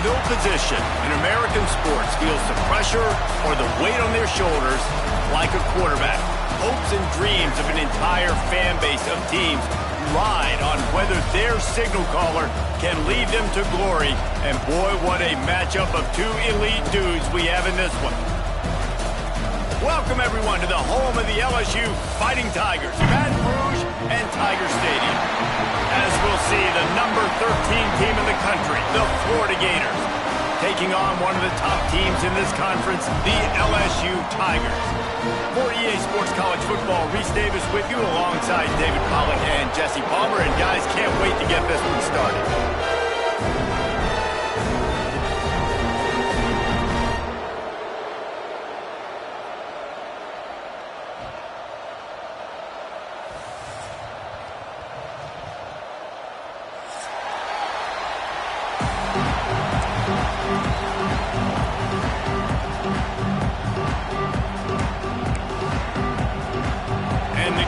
No position in American sports feels the pressure or the weight on their shoulders like a quarterback. Hopes and dreams of an entire fan base of teams ride on whether their signal caller can lead them to glory. And boy, what a matchup of two elite dudes we have in this one. Welcome, everyone, to the home of the LSU Fighting Tigers, Baton Rouge and Tiger Stadium. As we'll see, the number 13 team in the country, the Florida Gators, taking on one of the top teams in this conference, the LSU Tigers. For EA Sports College Football, Reese Davis with you alongside David Pollack and Jesse Palmer. And guys, can't wait to get this one started.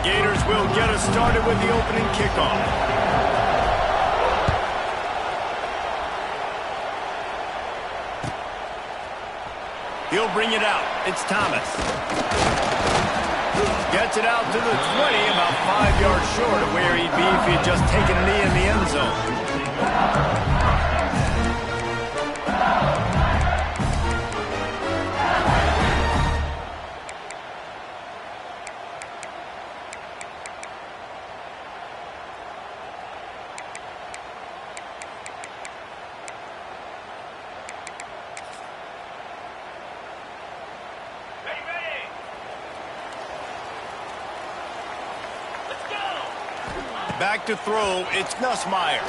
Gators will get us started with the opening kickoff. He'll bring it out. It's Thomas. Gets it out to the 20, about 5 yards short of where he'd be if he had just taken a knee in the end zone. Back to throw, it's Nussmeier.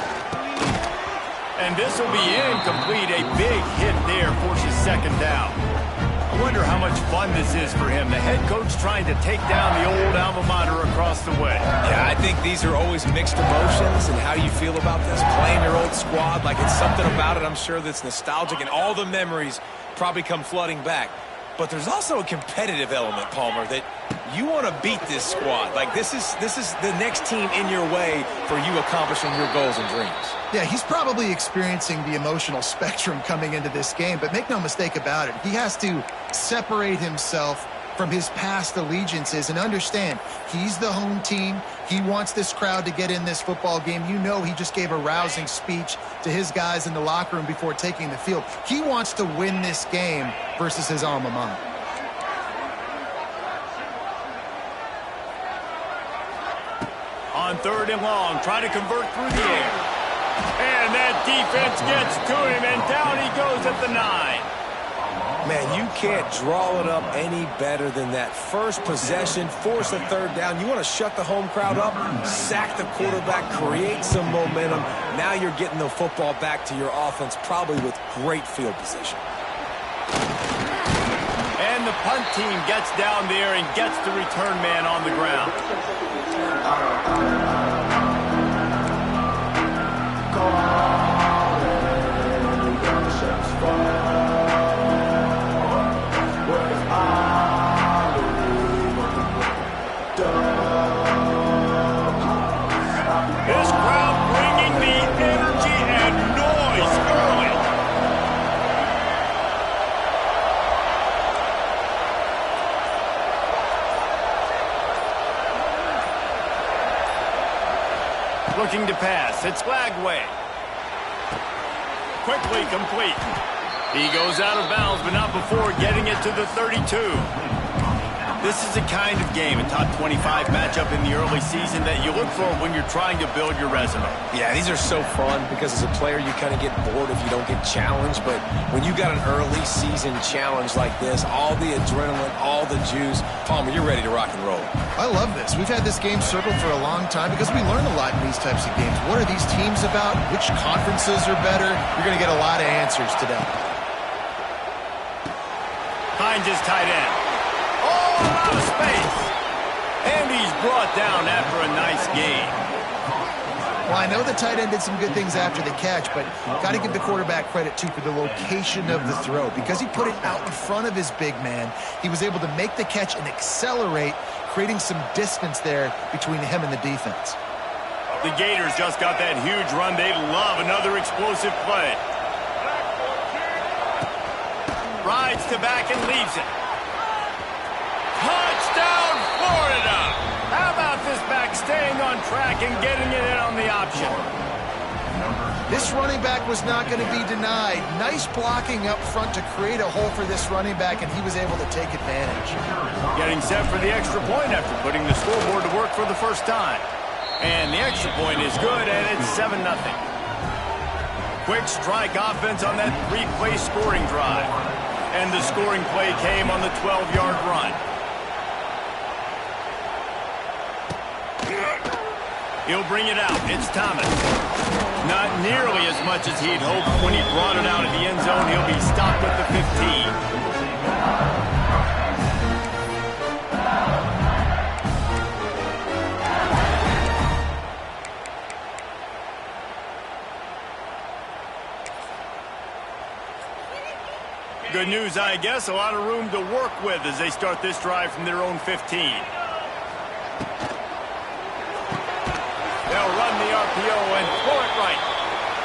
And this will be incomplete. A big hit there forces second down. I wonder how much fun this is for him. The head coach trying to take down the old alma mater across the way. Yeah, I think these are always mixed emotions. And how you feel about this, playing your old squad, like it's something about it, I'm sure, that's nostalgic, and all the memories probably come flooding back. But there's also a competitive element, Palmer, that you want to beat this squad. Like, this is the next team in your way for you accomplishing your goals and dreams. Yeah, he's probably experiencing the emotional spectrum coming into this game, but make no mistake about it, he has to separate himself from his past allegiances and understand he's the home team. He wants this crowd to get in this football game. You know, he just gave a rousing speech to his guys in the locker room before taking the field. He wants to win this game versus his alma mater. On 3rd and long, trying to convert through the air. And that defense gets to him, and down he goes at the 9. Man, you can't draw it up any better than that. First possession, force a 3rd down. You want to shut the home crowd up, sack the quarterback, create some momentum. Now you're getting the football back to your offense, probably with great field position. And the punt team gets down there and gets the return man on the ground. This crowd bringing the energy and noise early. Looking to pass. It's Lagway. Quickly complete. He goes out of bounds, but not before getting it to the 32. This is the kind of game, a top 25 matchup in the early season, that you look for when you're trying to build your resume. Yeah, these are so fun because as a player, you kind of get bored if you don't get challenged. But when you got an early season challenge like this, all the adrenaline, all the juice, Palmer, you're ready to rock and roll. I love this. We've had this game circled for a long time because we learn a lot in these types of games. What are these teams about? Which conferences are better? You're going to get a lot of answers today. Finds his tight end. Oh, out of space. And he's brought down after a nice gain. Well, I know the tight end did some good things after the catch, but got to give the quarterback credit, too, for the location of the throw. Because he put it out in front of his big man, he was able to make the catch and accelerate, creating some distance there between him and the defense. The Gators just got that huge run. They love another explosive play. Rides to back and leaves it. Touchdown, Florida! How about this back staying on track and getting it in on the option? This running back was not going to be denied. Nice blocking up front to create a hole for this running back, and he was able to take advantage. Getting set for the extra point after putting the scoreboard to work for the first time. And the extra point is good, and it's 7-0. Quick strike offense on that 3-play scoring drive. And the scoring play came on the 12-yard run. He'll bring it out. It's Thomas. Not nearly as much as he'd hoped when he brought it out of the end zone. He'll be stopped at the 15. Good news, I guess. A lot of room to work with as they start this drive from their own 15. They'll run the RPO and throw it right.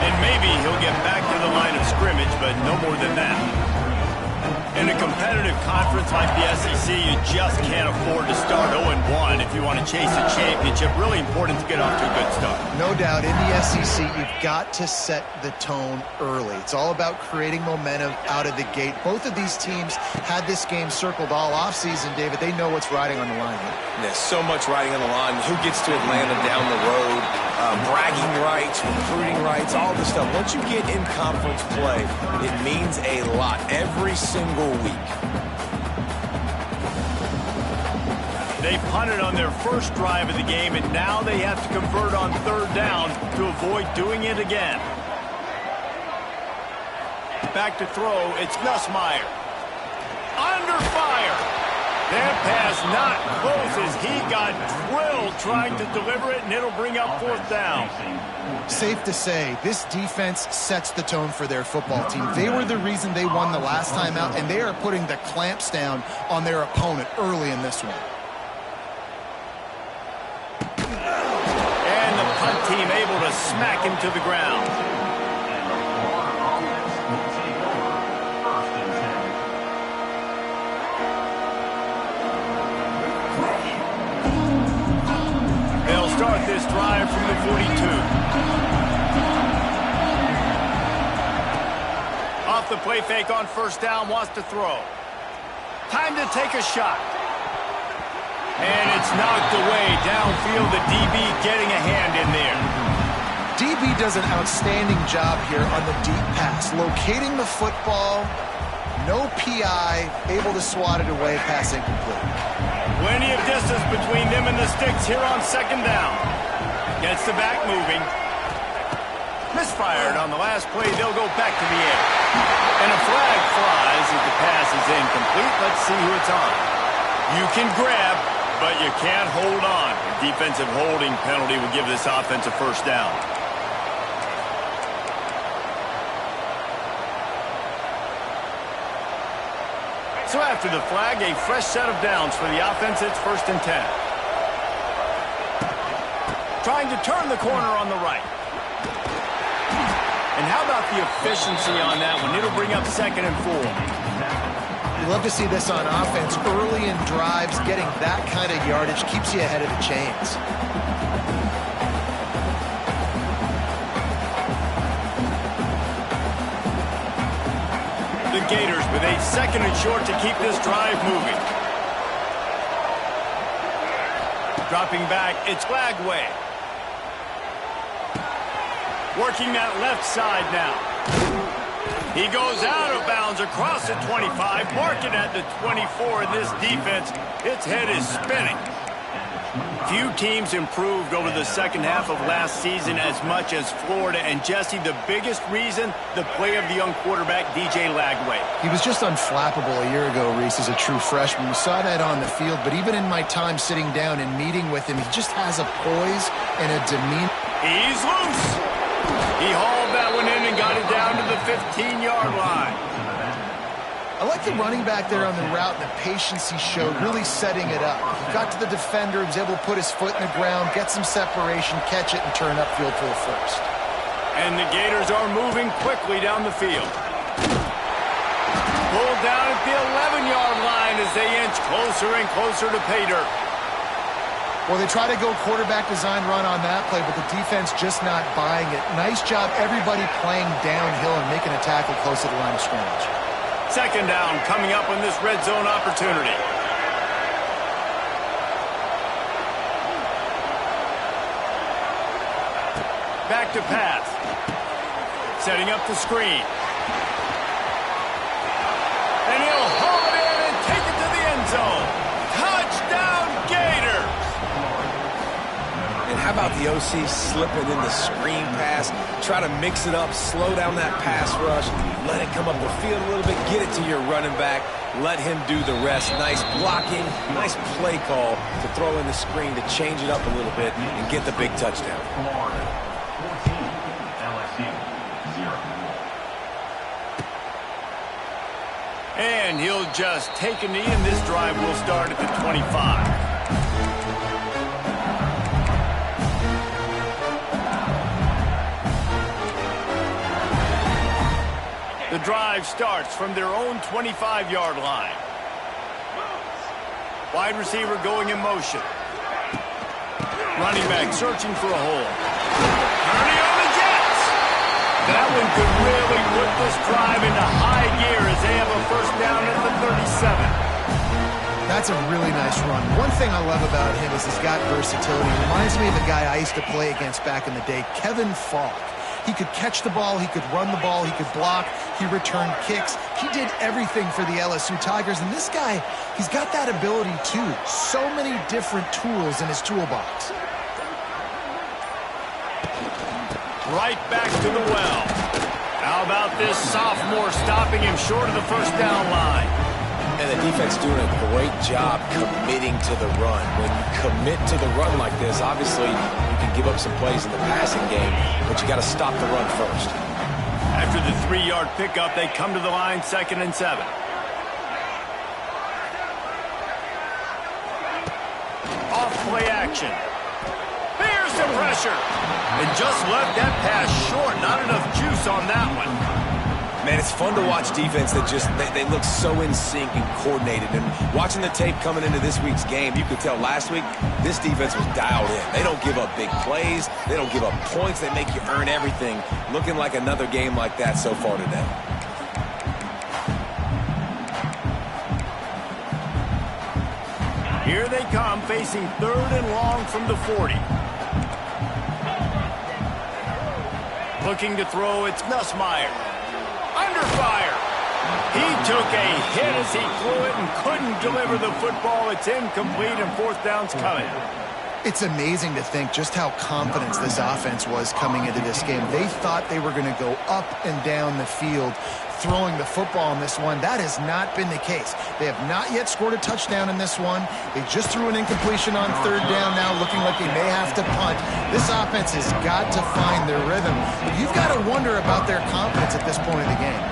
And maybe he'll get back to the line of scrimmage, but no more than that. In a competitive conference like the SEC, you just can't afford to start 0-1 if you want to chase a championship. Really important to get off to a good start. No doubt, in the SEC, you've got to set the tone early. It's all about creating momentum out of the gate. Both of these teams had this game circled all offseason, David. They know what's riding on the line here. There's so much riding on the line. Who gets to Atlanta down the road? Bragging rights, recruiting rights, all this stuff. Once you get in conference play, it means a lot every single week. They punted on their first drive of the game, and now they have to convert on third down to avoid doing it again. Back to throw, it's Nussmeier. Under fire. That pass not close as he got drilled trying to deliver it, and it'll bring up fourth down. Safe to say, this defense sets the tone for their football team. They were the reason they won the last time out, and they are putting the clamps down on their opponent early in this one. And the punt team able to smack him to the ground. Start this drive from the 42. Off the play fake on first down, wants to throw. Time to take a shot. And it's knocked away downfield. The DB getting a hand in there. DB does an outstanding job here on the deep pass. Locating the football, no PI, able to swat it away, pass incomplete. Plenty of distance between them and the sticks here on second down. Gets the back moving. Misfired on the last play. They'll go back to the air. And a flag flies as the pass is incomplete. Let's see who it's on. You can grab, but you can't hold on. A defensive holding penalty will give this offense a first down. So after the flag, a fresh set of downs for the offense. It's 1st and 10. Trying to turn the corner on the right. And how about the efficiency on that one? It'll bring up 2nd and 4. You love to see this on offense. Early in drives, getting that kind of yardage keeps you ahead of the chains. The Gators with a 2nd and short to keep this drive moving. Dropping back, it's Lagway. Working that left side now. He goes out of bounds across the 25, marking at the 24 in this defense. Its head is spinning. Few teams improved over the second half of last season as much as Florida. And, Jesse, the biggest reason, the play of the young quarterback, DJ Lagway. He was just unflappable a year ago, Reese, as a true freshman. We saw that on the field, but even in my time sitting down and meeting with him, he just has a poise and a demeanor. He's loose. He hauled that one in and got it down to the 15-yard line. I like the running back there on the route and the patience he showed, really setting it up. He got to the defender, he was able to put his foot in the ground, get some separation, catch it, and turn upfield for the first. And the Gators are moving quickly down the field. pulled down at the 11-yard line as they inch closer and closer to pay dirt. Well, they try to go quarterback design run on that play, but the defense just not buying it. Nice job, everybody playing downhill and making a tackle close to the line of scrimmage. Second down coming up on this red zone opportunity. Back to pass. Setting up the screen. And he'll haul it in and take it to the end zone. Touchdown, Gators! And how about the OC slipping in the screen pass? Try to mix it up, slow down that pass rush, let it come up the field a little bit, get it to your running back, let him do the rest. Nice blocking, nice play call to throw in the screen to change it up a little bit and get the big touchdown. And he'll just take a knee, and this drive will start at the 25. The drive starts from their own 25-yard line. Wide receiver going in motion. Running back searching for a hole. Turning on the Jets. That one could really put this drive into high gear as they have a first down at the 37. That's a really nice run. One thing I love about him is he's got versatility. Reminds me of a guy I used to play against back in the day, Kevin Falk. He could catch the ball, he could run the ball, he could block, he returned kicks. He did everything for the LSU Tigers, and this guy, he's got that ability too. So many different tools in his toolbox. Right back to the well. How about this sophomore stopping him short of the first down line? And the defense doing a great job committing to the run. When you commit to the run like this, obviously you can give up some plays in the passing game, but you got to stop the run first. After the 3-yard pickup, they come to the line, 2nd and 7. Off play action. There's the pressure. And just left that pass short. Not enough juice on that one. Man, it's fun to watch defense that just, they look so in sync and coordinated. And watching the tape coming into this week's game, you could tell last week this defense was dialed in. They don't give up big plays. They don't give up points. They make you earn everything. Looking like another game like that so far today. Here they come, facing 3rd and long from the 40. Looking to throw, it's Nussmeier. Under fire. He took a hit as he threw it and couldn't deliver the football. It's incomplete and 4th down's coming. It's amazing to think just how confident this offense was coming into this game. They thought they were going to go up and down the field throwing the football in this one. That has not been the case. They have not yet scored a touchdown in this one. They just threw an incompletion on 3rd down now, looking like they may have to punt. This offense has got to find their rhythm. You've got to wonder about their confidence at this point in the game.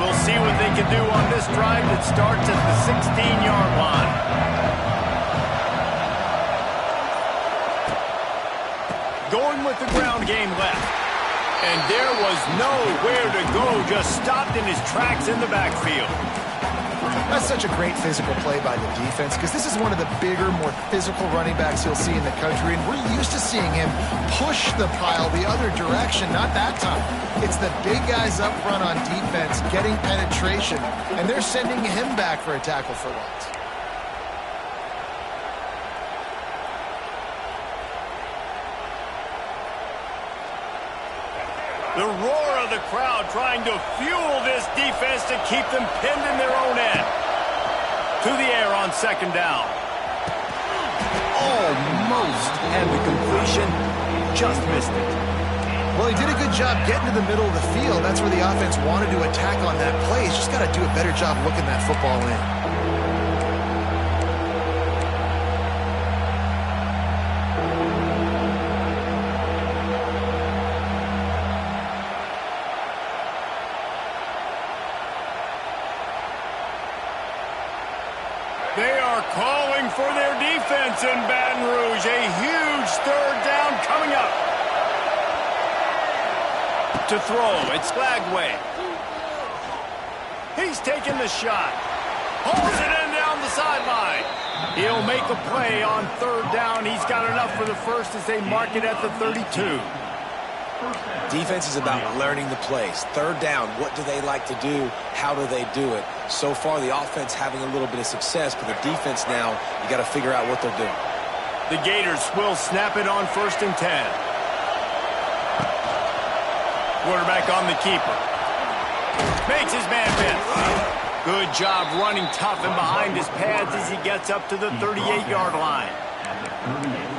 We'll see what they can do on this drive that starts at the 16-yard line. Going with the ground game left. And there was nowhere to go, just stopped in his tracks in the backfield. That's such a great physical play by the defense because this is one of the bigger, more physical running backs you'll see in the country, and we're used to seeing him push the pile the other direction, not that time. It's the big guys up front on defense getting penetration, and they're sending him back for a tackle for loss. The roar of the crowd trying to fuel this defense to keep them pinned in their own end. To the air on 2nd down. Almost. And the completion just missed it. Well, he did a good job getting to the middle of the field. That's where the offense wanted to attack on that play. He's just got to do a better job looking that football in. They are calling for their defense in Baton Rouge. A huge 3rd down coming up. to throw. It's Lagway. He's taking the shot. Hauls it in down the sideline. He'll make a play on third down. He's got enough for the first as they mark it at the 32. Defense is about learning the plays. Third down, what do they like to do? How do they do it? So far, the offense having a little bit of success, but the defense now, you got to figure out what they're doing. The Gators will snap it on 1st and 10. Quarterback on the keeper. Makes his man miss. Good job running tough and behind his pads as he gets up to the 38-yard line.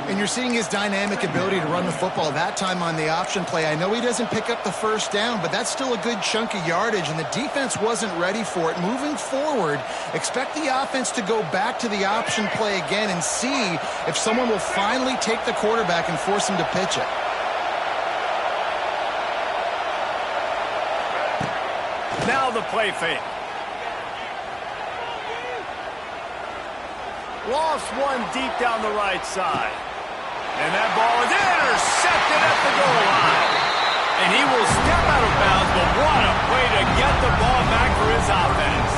And you're seeing his dynamic ability to run the football, that time on the option play. I know he doesn't pick up the first down, but that's still a good chunk of yardage, and the defense wasn't ready for it. Moving forward, expect the offense to go back to the option play again and see if someone will finally take the quarterback and force him to pitch it. Now the play fake. Lost one deep down the right side. And that ball is intercepted at the goal line. And he will step out of bounds, but what a way to get the ball back for his offense.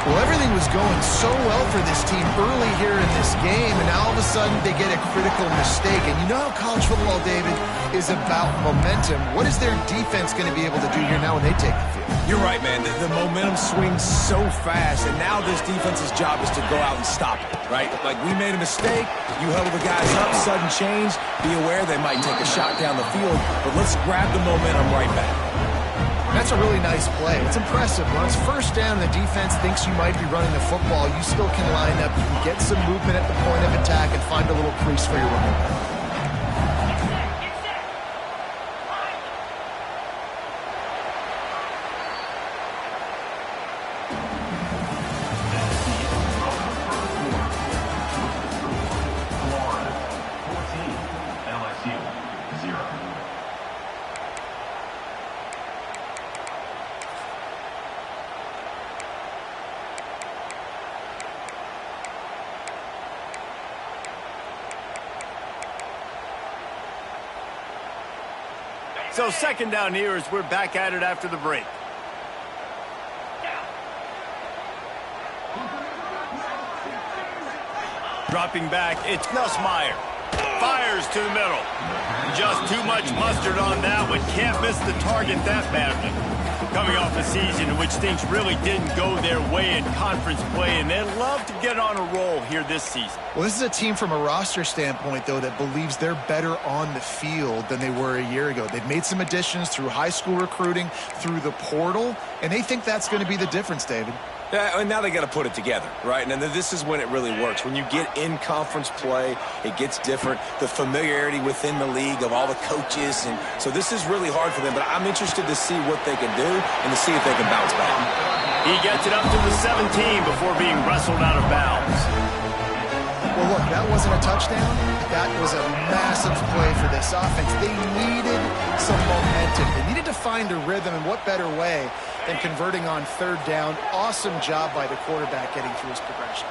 Well, everything was going so well for this team early here in this game, and now all of a sudden they get a critical mistake. And you know how college football, David, is about momentum. What is their defense going to be able to do here now when they take the field? You're right, man. The momentum swings so fast, and now this defense's job is to go out and stop it, right? Like, we made a mistake, you huddle the guys up, sudden change, be aware they might take a shot down the field, but let's grab the momentum right back. That's a really nice play. It's impressive. When it's first down and the defense thinks you might be running the football, you still can line up, you can get some movement at the point of attack and find a little crease for your running back. So 2nd down here as we're back at it after the break. Dropping back, it's Nussmeier. Fires to the middle. Just too much mustard on that one. Can't miss the target that badly. Coming off a season in which things really didn't go their way in conference play, and they'd love to get on a roll here this season. Well, this is a team from a roster standpoint, though, that believes they're better on the field than they were a year ago. They've made some additions through high school recruiting, through the portal, and they think that's going to be the difference, David. Yeah, and now they got to put it together, right? And this is when it really works. When you get in conference play, it gets different. The familiarity within the league of all the coaches, and so this is really hard for them. But I'm interested to see what they can do and to see if they can bounce back. He gets it up to the 17 before being wrestled out of bounds. Well, look, that wasn't a touchdown. That was a massive play for this offense. They needed some momentum. They needed to find a rhythm, and what better way than converting on 3rd down. Awesome job by the quarterback getting through his progression.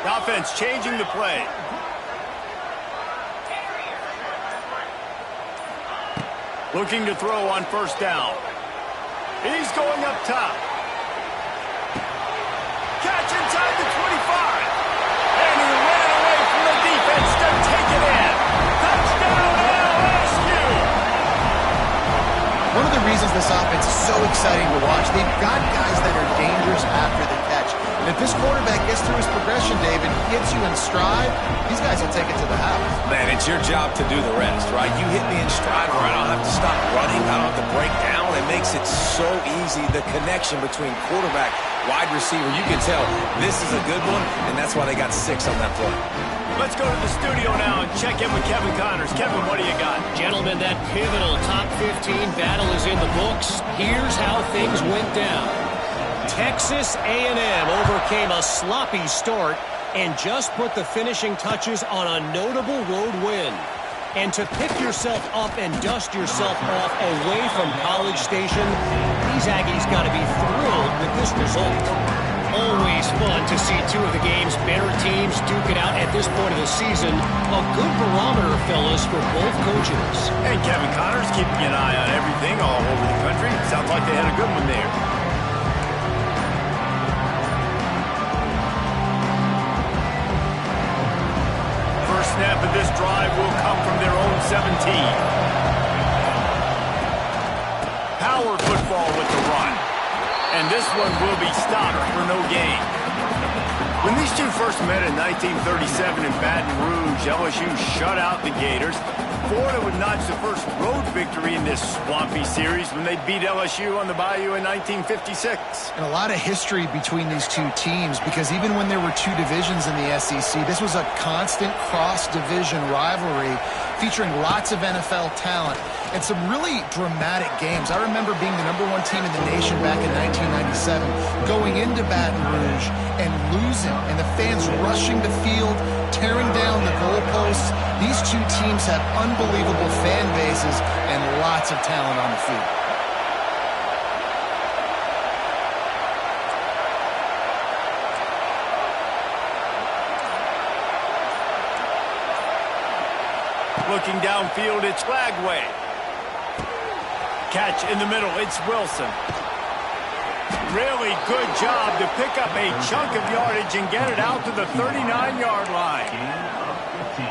The offense changing the play. Looking to throw on 1st down. He's going up top. Catch inside the 25. And he ran away from the defense to take it in. Touchdown LSU. One of the reasons this offense is so exciting to watch, they've got guys that are dangerous after the catch. And if this quarterback gets through his progression, David, gets you in stride, these guys will take it to the house. Man, it's your job to do the rest, right? You hit me in stride where I don't have to stop running, I don't have to break down. It makes it so easy, the connection between quarterback, wide receiver. You can tell this is a good one, and that's why they got 6 on that play. Let's go to the studio now and check in with Kevin Connors. Kevin, what do you got? Gentlemen, that pivotal top 15 battle is in the books. Here's how things went down. Texas A&M overcame a sloppy start and just put the finishing touches on a notable road win. And to pick yourself up and dust yourself off away from College Station, these Aggies got to be thrilled with this result. Always fun to see two of the game's better teams duke it out at this point of the season. A good barometer, fellas, for both coaches. And Kevin Connor's keeping an eye on everything all over the country. Sounds like they had a good one there. First snap of this drive will come from their own 17. Power football with the run. And this one will be stopped for no gain. When these two first met in 1937 in Baton Rouge, LSU shut out the Gators. Florida would notch the first road victory in this swampy series when they beat LSU on the Bayou in 1956. And a lot of history between these two teams, because even when there were two divisions in the SEC, this was a constant cross-division rivalry featuring lots of NFL talent and some really dramatic games. I remember being the #1 team in the nation back in 1997, going into Baton Rouge and losing, and the fans rushing the field, tearing down the goalposts. These two teams have unbelievable fan bases and lots of talent on the field. Looking downfield, it's Flagway. Catch in the middle, it's Wilson. Really good job to pick up a chunk of yardage and get it out to the 39-yard line.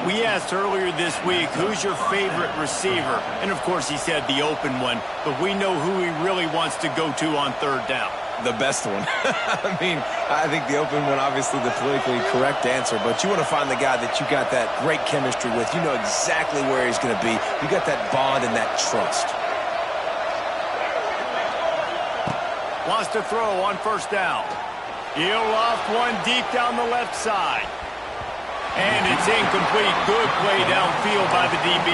We asked earlier this week, who's your favorite receiver? And, of course, he said the open one, but we know who he really wants to go to on third down. The best one. I mean, I think the open one, obviously the politically correct answer, but you want to find the guy that you got that great chemistry with. You know exactly where he's going to be. You got that bond and that trust. Wants to throw on first down. He'll loft one deep down the left side. And it's incomplete. Good play downfield by the DB.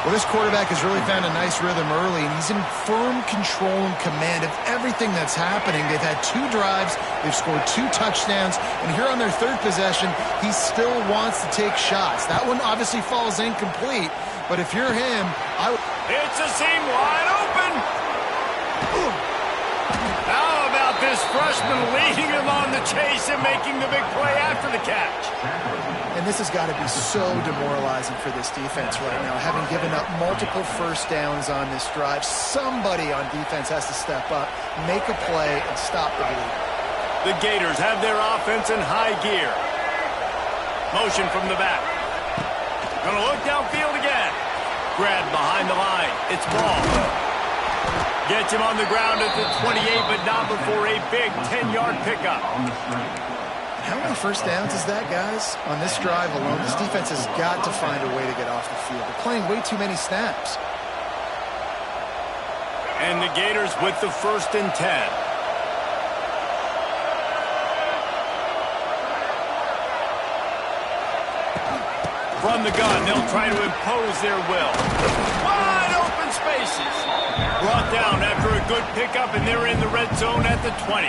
Well, this quarterback has really found a nice rhythm early, and he's in firm control and command of everything that's happening. They've had 2 drives, they've scored 2 touchdowns, and here on their 3rd possession, he still wants to take shots. That one obviously falls incomplete, but if you're him, I would... It's a seam wide open. How about this freshman leading him on the chase and making the big play after the catch? And this has got to be so demoralizing for this defense right now, having given up multiple first downs on this drive. Somebody on defense has to step up, make a play, and stop the bleed. The Gators have their offense in high gear. Motion from the back. Gonna look downfield again. Grabbed behind the line. It's ball. Gets him on the ground at the 28, but not before a big 10-yard pickup. How many first downs is that, guys? On this drive alone, this defense has got to find a way to get off the field. They're playing way too many snaps. And the Gators with the 1st and 10. From the gun, they'll try to impose their will. Wide open spaces. Brought down after a good pickup, and they're in the red zone at the 20.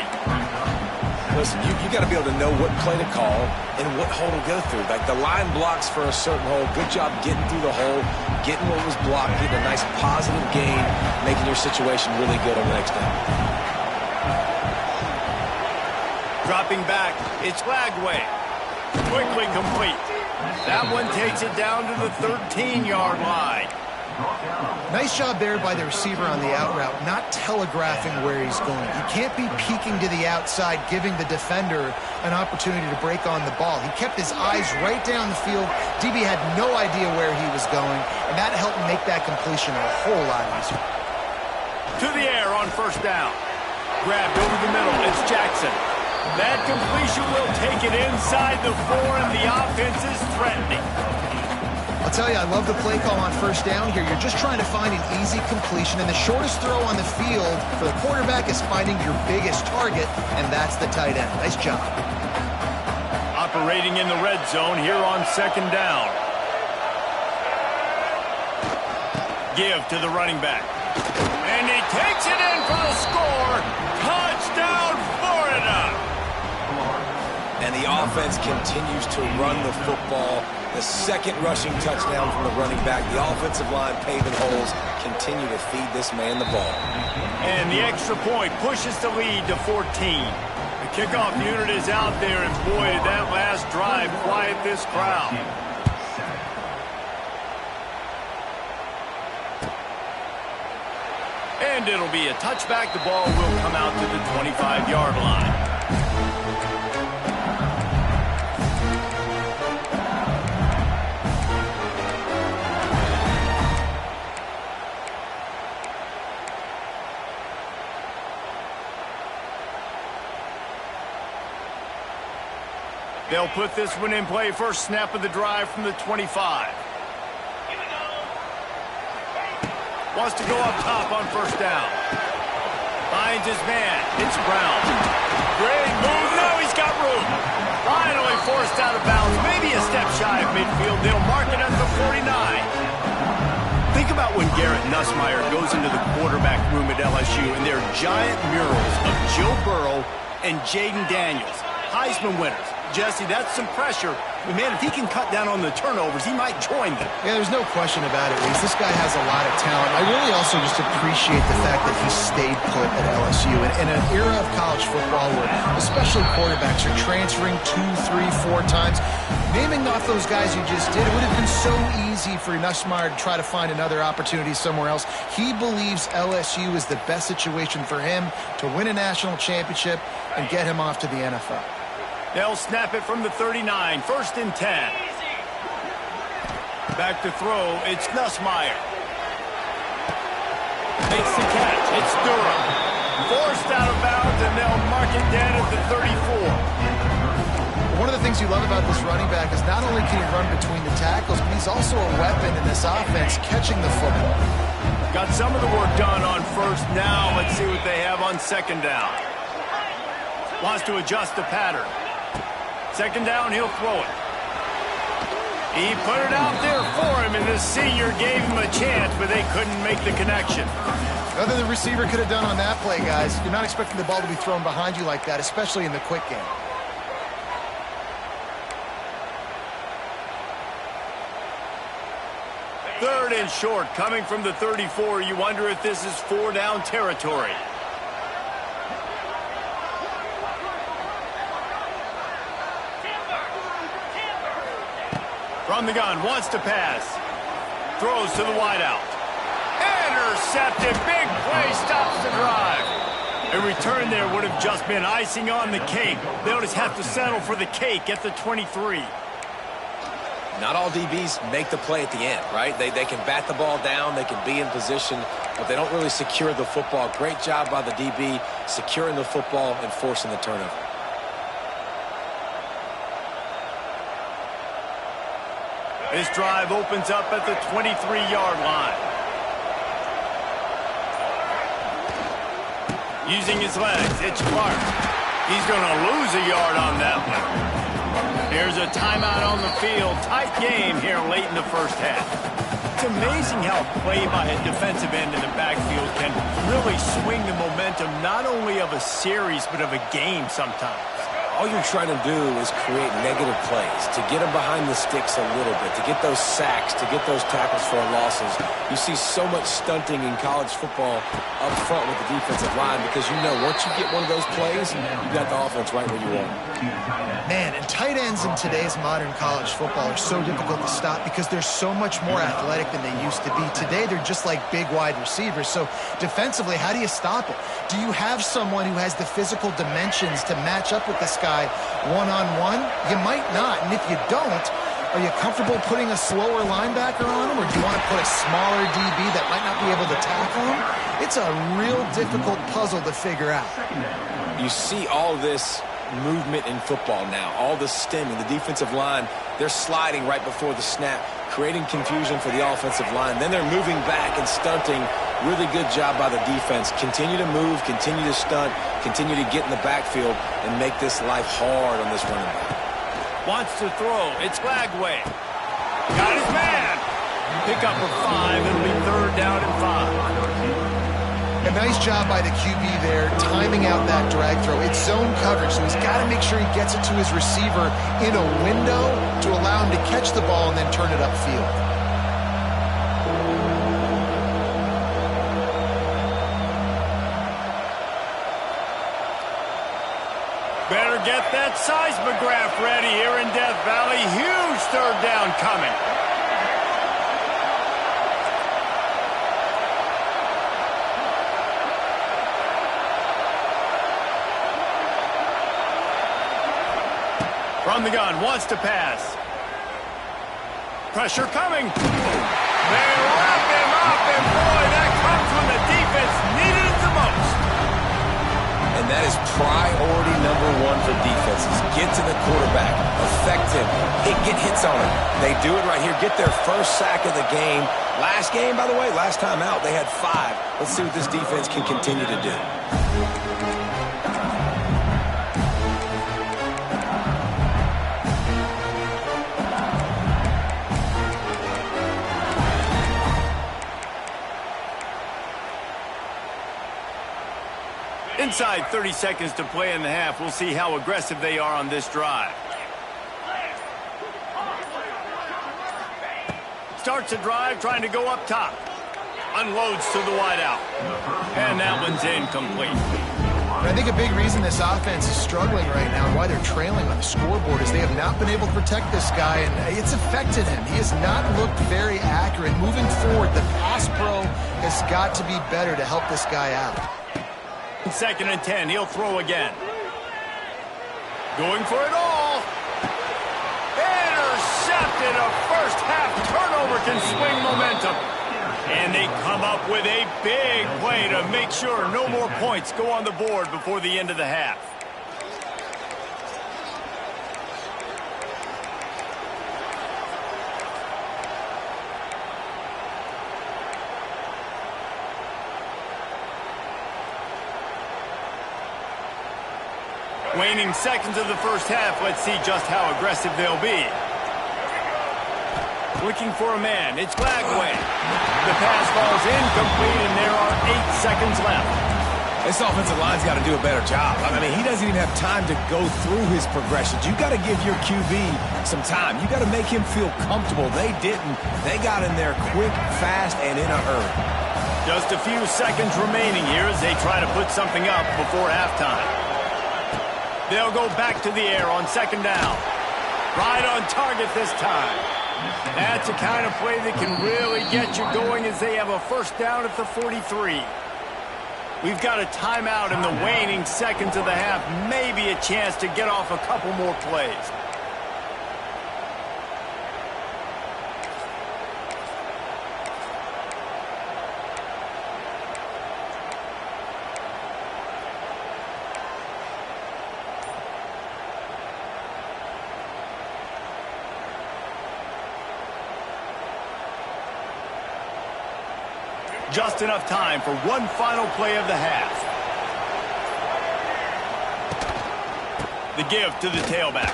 Listen, you got to be able to know what play to call and what hole to go through. Like the line blocks for a certain hole. Good job getting through the hole, getting what was blocked, getting a nice positive gain, making your situation really good on the next down. Dropping back, it's Flagway. Quickly complete. That one takes it down to the 13-yard line. Nice job there by the receiver on the out route, not telegraphing where he's going. He can't be peeking to the outside, giving the defender an opportunity to break on the ball. He kept his eyes right down the field. DB had no idea where he was going, and that helped make that completion a whole lot easier. To the air on first down. Grabbed over the middle. It's Jackson. That completion will take it inside the 4, and the offense is threatening. I'll tell you, I love the play call on first down here. You're just trying to find an easy completion, and the shortest throw on the field for the quarterback is finding your biggest target, and that's the tight end. Nice job. Operating in the red zone here on 2nd down. Give to the running back. And he takes it in for the score. Touchdown, Florida! And the offense continues to run the football. The 2nd rushing touchdown from the running back. The offensive line paving holes. Continue to feed this man the ball. And the extra point pushes the lead to 14. The Kickoff unit is out there, and boy, did that last drive quiet this crowd. And it'll be a touchback. The ball will come out to the 25-yard line. They'll put this one in play. First snap of the drive from the 25. Wants to go up top on first down. Finds his man. It's Brown. Great move. Now he's got room. Finally forced out of bounds. Maybe a step shy of midfield. They'll mark it at the 49. Think about when Garrett Nussmeier goes into the quarterback room at LSU and there are giant murals of Joe Burrow and Jaden Daniels, Heisman winners. Jesse, that's some pressure. But man, if he can cut down on the turnovers, he might join them. Yeah, there's no question about it, Reese. This guy has a lot of talent. I really also just appreciate the fact that he stayed put at LSU. In an era of college football where especially quarterbacks are transferring 2, 3, 4 times, naming off those guys you just did, it would have been so easy for Nussmeier to try to find another opportunity somewhere else. He believes LSU is the best situation for him to win a national championship and get him off to the NFL. They'll snap it from the 39, 1st and 10. Back to throw, it's Nussmeier. Makes the catch, it's Durham. Forced out of bounds, and they'll mark it down at the 34. One of the things you love about this running back is not only can he run between the tackles, but he's also a weapon in this offense, catching the football. Got some of the work done on first. Now let's see what they have on second down. Wants to adjust the pattern. Second down, he'll throw it. He put it out there for him, and the senior gave him a chance, but they couldn't make the connection. Nothing the receiver could have done on that play, guys. You're not expecting the ball to be thrown behind you like that, especially in the quick game. Third and short, coming from the 34. You wonder if this is 4-down territory. From the gun, wants to pass. Throws to the wideout. Intercepted. Big play, stops the drive. A return there would have just been icing on the cake. They'll just have to settle for the cake at the 23. Not all DBs make the play at the end, right? They can bat the ball down, they can be in position, but they don't really secure the football. Great job by the DB securing the football and forcing the turnover. This drive opens up at the 23-yard line. Using his legs, it's Clark. He's going to lose a yard on that one. Here's a timeout on the field. Tight game here late in the first half. It's amazing how play by a defensive end in the backfield can really swing the momentum not only of a series but of a game sometimes. All you're trying to do is create negative plays, to get them behind the sticks a little bit, to get those sacks, to get those tackles for losses. You see so much stunting in college football up front with the defensive line because you know once you get one of those plays, you got the offense right where you want. Man, and tight ends in today's modern college football are so difficult to stop because they're so much more athletic than they used to be. Today, they're just like big wide receivers. So defensively, how do you stop it? Do you have someone who has the physical dimensions to match up with this guy one-on-one? You might not, and if you don't, are you comfortable putting a slower linebacker on him, or do you want to put a smaller DB that might not be able to tackle him? It's a real difficult puzzle to figure out. You see all this movement in football now, all the stemming, the defensive line, they're sliding right before the snap, creating confusion for the offensive line. Then they're moving back and stunting. Really good job by the defense. Continue to move, continue to stunt, continue to get in the backfield and make this life hard on this running back. Wants to throw. It's Lagway. Got his man. Pick up a 5. It'll be 3rd down and 5. A nice job by the QB there, timing out that drag throw. It's zone coverage, so he's got to make sure he gets it to his receiver in a window to allow him to catch the ball and then turn it upfield. Better get that seismograph ready here in Death Valley. Huge third down coming. From the gun, wants to pass. Pressure coming. They wrap him up, and boy, that comes when the defense needed it the most. And that is priority number one for defenses. Get to the quarterback, affect him, get hits on him. They do it right here, get their first sack of the game. Last game, by the way, last time out, they had 5. Let's see what this defense can continue to do. Inside 30 seconds to play in the half. We'll see how aggressive they are on this drive. Starts a drive trying to go up top. Unloads to the wideout. And that one's incomplete. I think a big reason this offense is struggling right now and why they're trailing on the scoreboard is they have not been able to protect this guy, and it's affected him. He has not looked very accurate. Moving forward, the pass pro has got to be better to help this guy out. 2nd and 10, he'll throw again. Going for it all. Intercepted. A first half turnover can swing momentum. And they come up with a big play to make sure no more points go on the board before the end of the half. Waning seconds of the first half. Let's see just how aggressive they'll be. Looking for a man. It's Glagway. The pass falls incomplete, and there are 8 seconds left. This offensive line's got to do a better job. I mean, he doesn't even have time to go through his progressions. You got to give your QB some time. You got to make him feel comfortable. They didn't. They got in there quick, fast, and in a hurry. Just a few seconds remaining here as they try to put something up before halftime. They'll go back to the air on 2nd down. Right on target this time. That's a kind of play that can really get you going as they have a first down at the 43. We've got a timeout in the waning seconds of the half. Maybe a chance to get off a couple more plays. Just enough time for one final play of the half. The give to the tailback.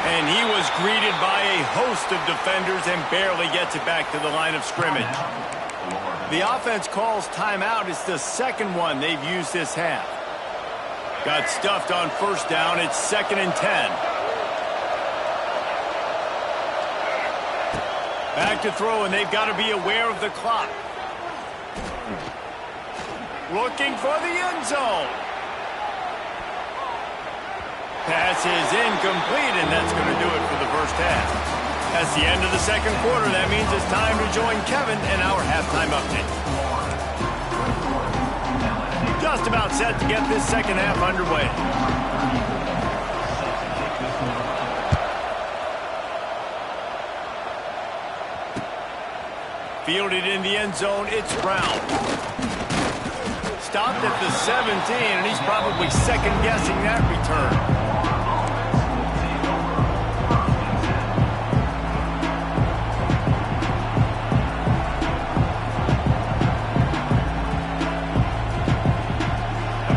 And he was greeted by a host of defenders and barely gets it back to the line of scrimmage. The offense calls timeout. It's the second one they've used this half. Got stuffed on first down. It's 2nd and 10. Back to throw, and they've got to be aware of the clock. Looking for the end zone. Pass is incomplete, and that's going to do it for the first half. That's the end of the second quarter. That means it's time to join Kevin and our halftime update. Just about set to get this second half underway. Fielded in the end zone, it's Brown. Stopped at the 17, and he's probably second-guessing that return.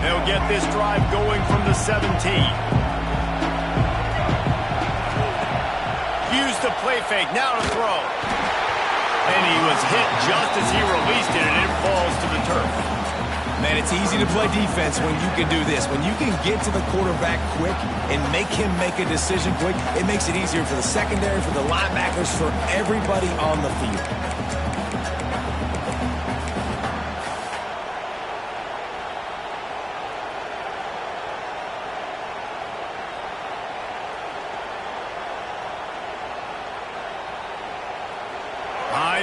They'll get this drive going from the 17. Use the play fake, now to throw. And he was hit just as he released it, and it falls to the turf. Man, it's easy to play defense when you can do this. When you can get to the quarterback quick and make him make a decision quick, it makes it easier for the secondary, for the linebackers, for everybody on the field.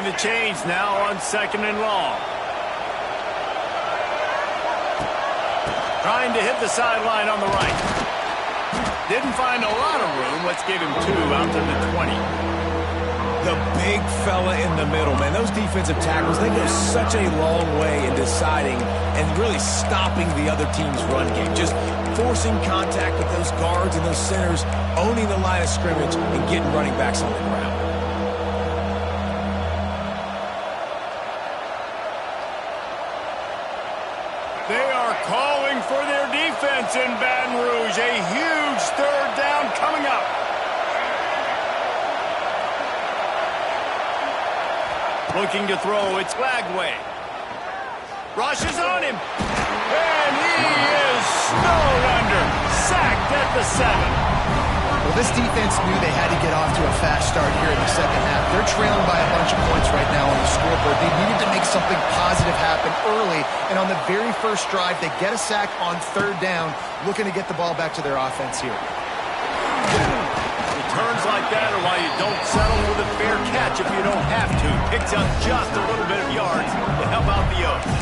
Running the chains now on 2nd and long. Trying to hit the sideline on the right. Didn't find a lot of room. Let's give him 2 out to the 20. The big fella in the middle, man. Those defensive tackles, they go such a long way in deciding and really stopping the other team's run game. Just forcing contact with those guards and those centers, owning the line of scrimmage, and getting running backs on the ground. They are calling for their defense in Baton Rouge. A huge 3rd down coming up. Looking to throw, it's Lagway. Rushes on him. And he is snowed under. Sacked at the 7. Well, this defense knew they had to get off to a fast start here in the second half. They're trailing by a bunch of points right now on the scoreboard. They needed to make something positive happen early, and on the very first drive, they get a sack on 3rd down, looking to get the ball back to their offense here. Returns like that are why you don't settle with a fair catch if you don't have to. Picks up just a little bit of yards to help out the Oaks.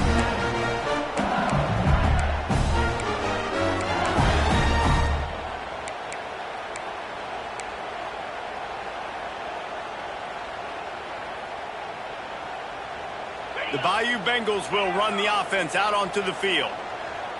The Bayou Bengals will run the offense out onto the field.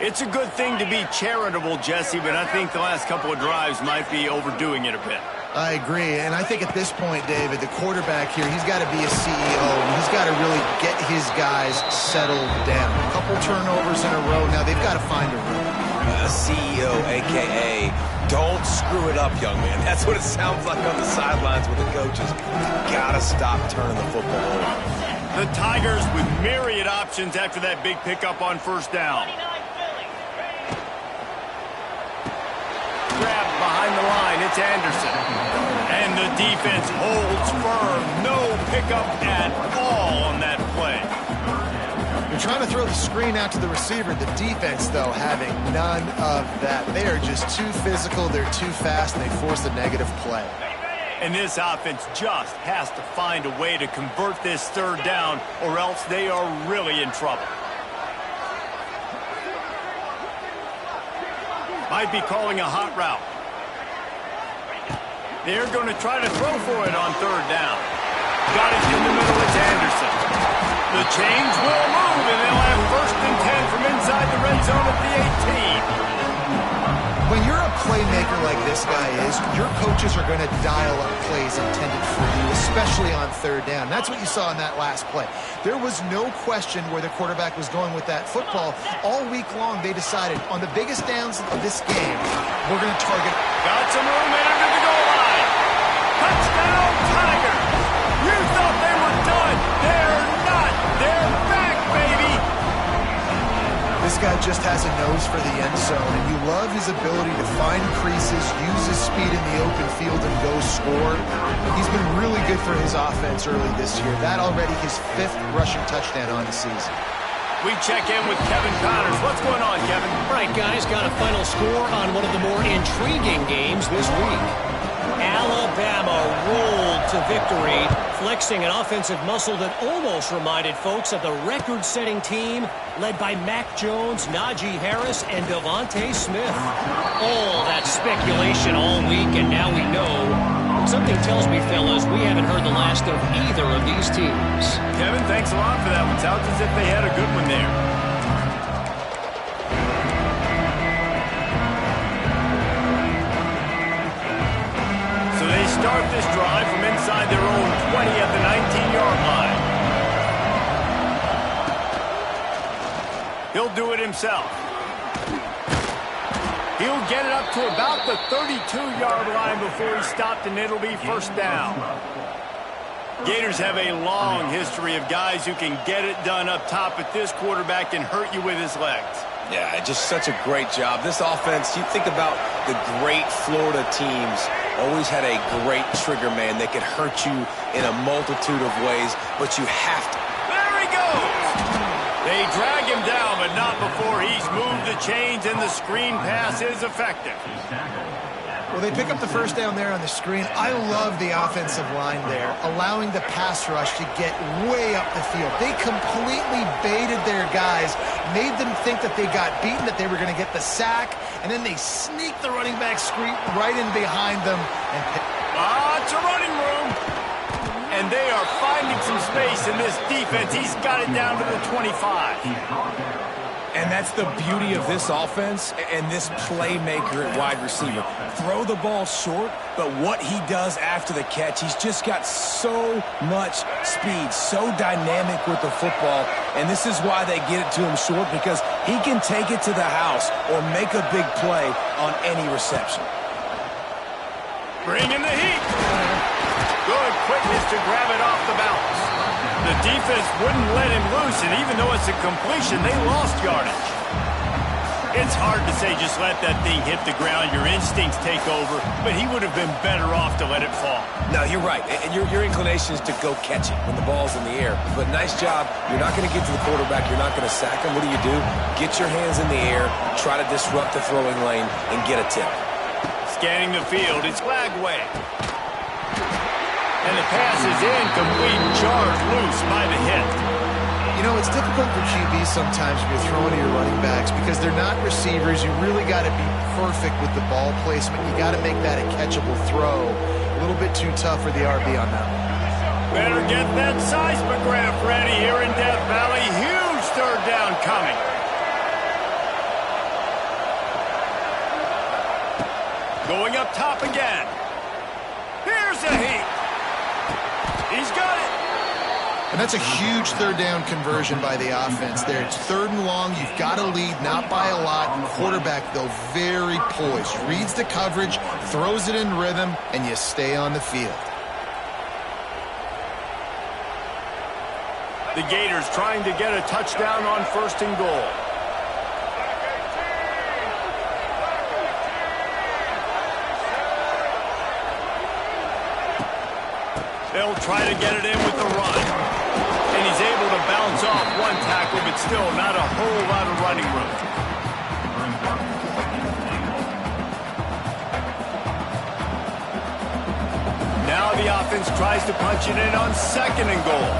It's a good thing to be charitable, Jesse, but I think the last couple of drives might be overdoing it a bit. I agree, and I think at this point, David, the quarterback here, he's got to be a CEO, and he's got to really get his guys settled down. A couple turnovers in a row. Now they've got to find a rhythm. A CEO, a.k.a. don't screw it up, young man. That's what it sounds like on the sidelines with the coaches. You got to stop turning the football over. The Tigers with myriad options after that big pickup on 1st down. Grabbed behind the line, it's Anderson. And the defense holds firm. No pickup at all on that play. They're trying to throw the screen out to the receiver. The defense, though, having none of that. They are just too physical, they're too fast, and they force a negative play. And this offense just has to find a way to convert this 3rd down, or else they are really in trouble. Might be calling a hot route. They're going to try to throw for it on 3rd down. Got it in the middle, it's Anderson. The chains will move, and they'll have 1st and 10 from inside the red zone at the 18. When you're a playmaker like this guy is, your coaches are going to dial up plays intended for you, especially on 3rd down. That's what you saw in that last play. There was no question where the quarterback was going with that football. All week long, they decided on the biggest downs of this game, we're going to target. Got some room in under the goal line. Touchdown, Tigers. You thought they were done. They're not. They're back, baby. This guy just has a nose for the end zone, and you love his ability to find creases, use his speed in the open field, and go score. He's been really good for his offense early this year. That already his 5th rushing touchdown on the season. We check in with Kevin Connors. What's going on, Kevin? All right, guys, got a final score on one of the more intriguing games this week. Alabama rolled to victory, flexing an offensive muscle that almost reminded folks of the record-setting team led by Mac Jones, Najee Harris, and Devontae Smith. All that speculation all week, and now we know. Something tells me, fellas, we haven't heard the last of either of these teams. Kevin, thanks a lot for that one. Sounds as if they had a good one there. So they start this drive from inside their own 20 at the 19-yard line. He'll do it himself. He'll get it up to about the 32-yard line before he's stopped, and it'll be 1st down. Gators have a long history of guys who can get it done up top, but this quarterback can hurt you with his legs. Yeah, just such a great job. This offense, you think about the great Florida teams, always had a great trigger man that could hurt you in a multitude of ways, but you have to. There he goes! They drag him down, but not before he's moved the chains, and the screen pass is effective. Well, they pick up the first down there on the screen. I love the offensive line there, allowing the pass rush to get way up the field. They completely baited their guys, made them think that they got beaten, that they were going to get the sack, and then they sneak the running back screen right in behind them. It's a running room. And they are finding some space in this defense. He's got it down to the 25. And that's the beauty of this offense and this playmaker at wide receiver. Throw the ball short, but what he does after the catch, he's just got so much speed, so dynamic with the football. And this is why they get it to him short, because he can take it to the house or make a big play on any reception. Bring in the heat. Good quickness to grab it off the bounce. The defense wouldn't let him loose, and even though it's a completion, they lost yardage. It's hard to say just let that thing hit the ground. Your instincts take over, but he would have been better off to let it fall. No, you're right. And your inclination is to go catch it when the ball's in the air. But nice job. You're not going to get to the quarterback. You're not going to sack him. What do? Get your hands in the air, try to disrupt the throwing lane, and get a tip. Scanning the field, it's flag way. And the pass is incomplete, charged loose by the hit. You know, it's difficult for QBs sometimes when you're throwing to your running backs because they're not receivers. You really got to be perfect with the ball placement. You got to make that a catchable throw. A little bit too tough for the RB on that one. Better get that seismograph ready here in Death Valley. Huge third down coming. Going up top again. Here's a heat. He's got it. And that's a huge third down conversion by the offense there. It's 3rd and long. You've got to lead, not by a lot. Quarterback, though, very poised. Reads the coverage, throws it in rhythm, and you stay on the field. The Gators trying to get a touchdown on 1st and goal. They'll try to get it in with the run. And he's able to bounce off one tackle, but still not a whole lot of running room. Now the offense tries to punch it in on 2nd and goal.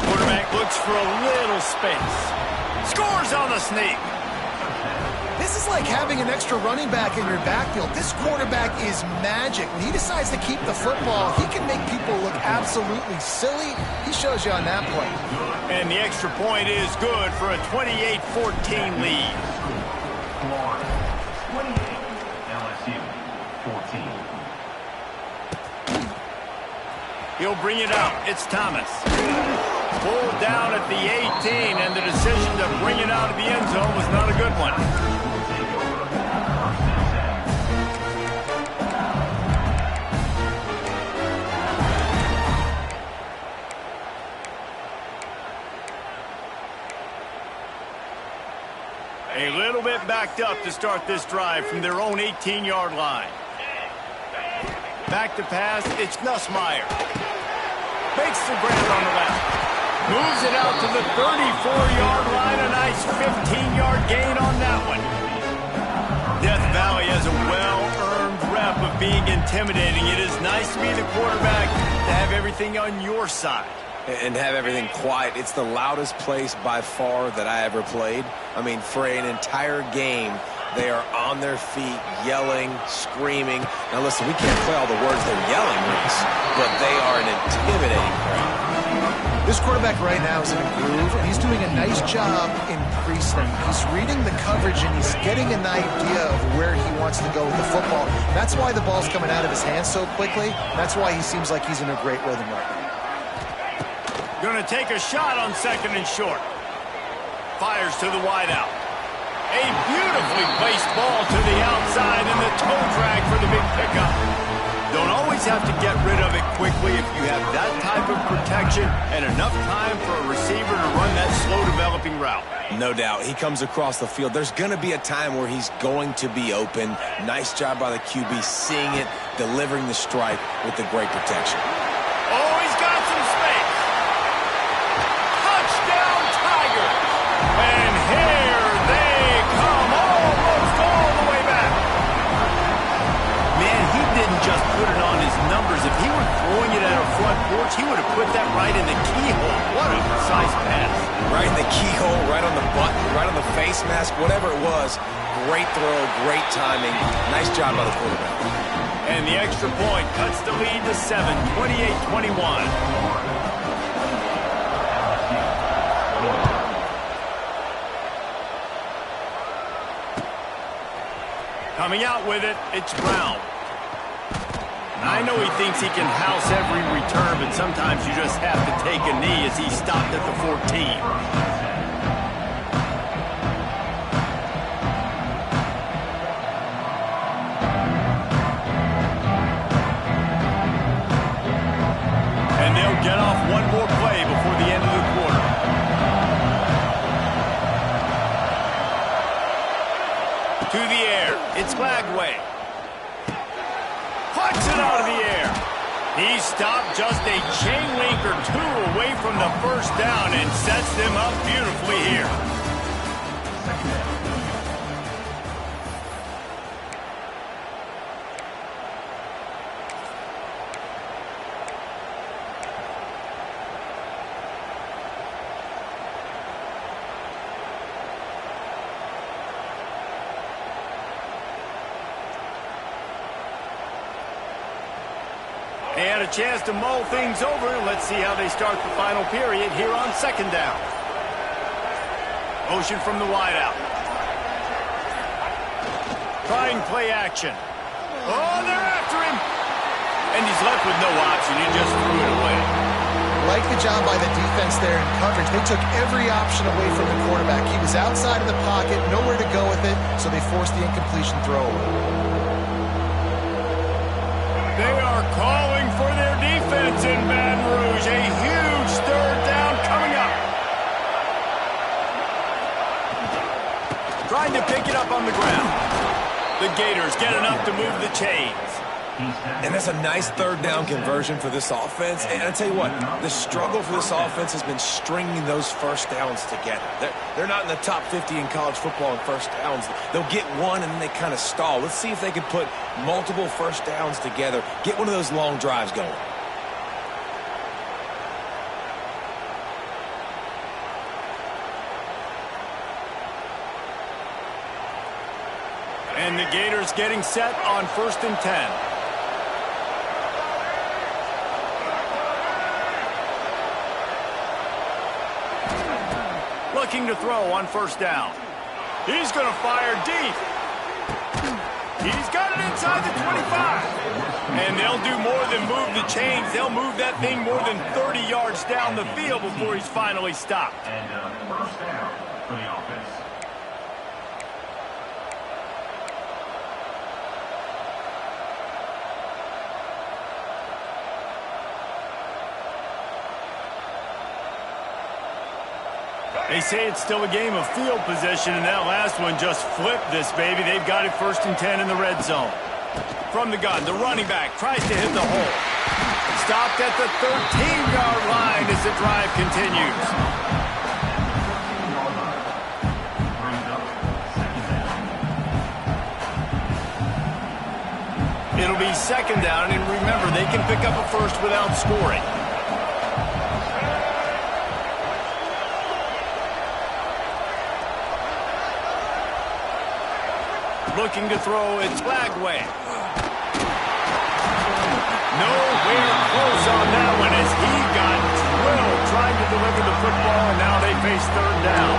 Quarterback looks for a little space. Scores on the sneak. This is like having an extra running back in your backfield. This quarterback is magic. When he decides to keep the football, he can make people look absolutely silly. He shows you on that play. And the extra point is good for a 28-14 lead. 28, LSU, 14. He'll bring it out. It's Thomas. Pulled down at the 18, and the decision to bring it out of the end zone was not a good one. A little bit backed up to start this drive from their own 18-yard line. Back to pass, it's Nussmeier. Makes the grab on the left. Moves it out to the 34-yard line. A nice 15-yard gain on that one. Death Valley has a well-earned rep of being intimidating. It is nice to be the quarterback, to have everything on your side. And have everything quiet. It's the loudest place by far that I ever played. I mean, for an entire game, they are on their feet, yelling, screaming. Now, listen, we can't play all the words they're yelling, Reese, but they are an intimidating crowd. This quarterback right now is in a groove, and he's doing a nice job in pre-snap. He's reading the coverage, and he's getting an idea of where he wants to go with the football. That's why the ball's coming out of his hands so quickly. That's why he seems like he's in a great rhythm right now. Going to take a shot on 2nd and short. Fires to the wideout. A beautifully placed ball to the outside, and the toe drag for the big pickup. Don't always have to get rid of it quickly if you have that type of protection and enough time for a receiver to run that slow-developing route. No doubt. He comes across the field. There's going to be a time where he's going to be open. Nice job by the QB seeing it, delivering the strike with the great protection. Oh, he's got some space. Touchdown, Tigers. And here they right in the keyhole. What a precise pass. Right in the keyhole, right on the button, right on the face mask, whatever it was. Great throw, great timing. Nice job by the quarterback. And the extra point cuts the lead to 7, 28-21. Coming out with it, it's Brown. I know he thinks he can house every return, but sometimes you just have to take a knee as he stopped at the 14. Get off one more play before the end of the quarter. To the air. It's Glagway. Puts it out of the air. He stopped just a chain link or two away from the first down and sets them up beautifully here. They had a chance to mull things over. Let's see how they start the final period here on second down. Motion from the wideout. Trying play action. Oh, they're after him. And he's left with no option. He just threw it away. Like the job by the defense there in coverage. They took every option away from the quarterback. He was outside of the pocket, nowhere to go with it, so they forced the incompletion throw away. They are calling for their defense in Baton Rouge. A huge third down coming up. Trying to pick it up on the ground. The Gators get enough to move the chains. And that's a nice third down conversion for this offense. And I tell you what, the struggle for this offense has been stringing those first downs together. They're not in the top 50 in college football in first downs. They'll get one and then they kind of stall. Let's see if they can put multiple first downs together, get one of those long drives going. And the Gators getting set on 1st and 10. Looking to throw on 1st down. He's going to fire deep. He's got it inside the 25. And they'll do more than move the chains. They'll move that thing more than 30 yards down the field before he's finally stopped. And first down for the offense. They say it's still a game of field position, and that last one just flipped this baby. They've got it 1st and 10 in the red zone. From the gun, the running back tries to hit the hole. Stopped at the 13-yard line as the drive continues. It'll be 2nd down, and remember, they can pick up a first without scoring. Looking to throw, it's Glagway. Nowhere close on that one as he got drilled trying to deliver the football, and now they face 3rd down.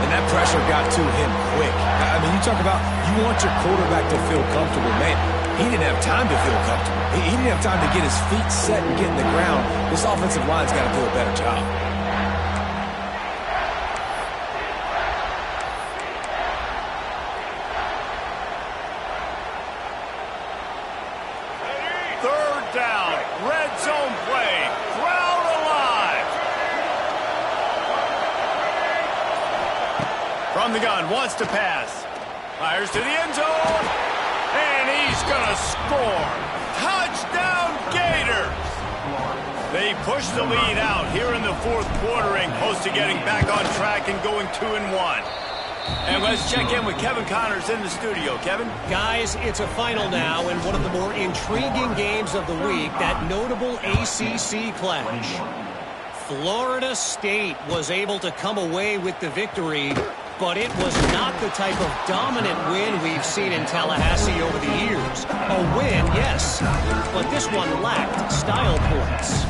And that pressure got to him quick. I mean, you talk about you want your quarterback to feel comfortable. Man, he didn't have time to feel comfortable. He didn't have time to get his feet set and get in the ground. This offensive line's got to do a better job. Red zone play. Crowd alive. From the gun, wants to pass. Fires to the end zone. And he's going to score. Touchdown, Gators. They push the lead out here in the 4th quarter and close to getting back on track and going 2-1. And let's check in with Kevin Connors in the studio. Kevin? Guys, it's a final now in one of the more intriguing games of the week, that notable ACC clash. Florida State was able to come away with the victory, but it was not the type of dominant win we've seen in Tallahassee over the years. A win, yes, but this one lacked style points.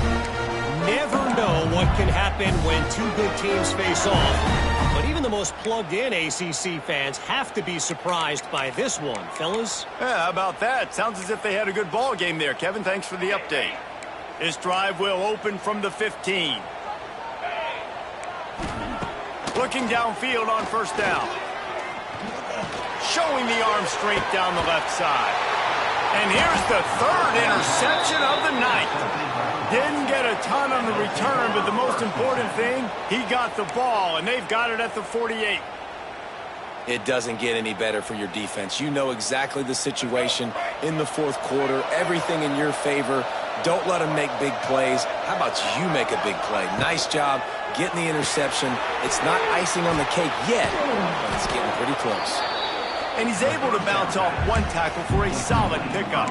Never know what can happen when two good teams face off, but even the most plugged-in ACC fans have to be surprised by this one, fellas. Yeah, how about that? Sounds as if they had a good ball game there. Kevin, thanks for the update. This drive will open from the 15. Looking downfield on first down. Showing the arm strength down the left side. And here's the third interception of the night. Didn't get a ton on the return, but the most important thing, he got the ball, and they've got it at the 48. It doesn't get any better for your defense. You know exactly the situation in the fourth quarter, everything in your favor. Don't let them make big plays. How about you make a big play? Nice job getting the interception. It's not icing on the cake yet, but it's getting pretty close. And he's able to bounce off one tackle for a solid pickup.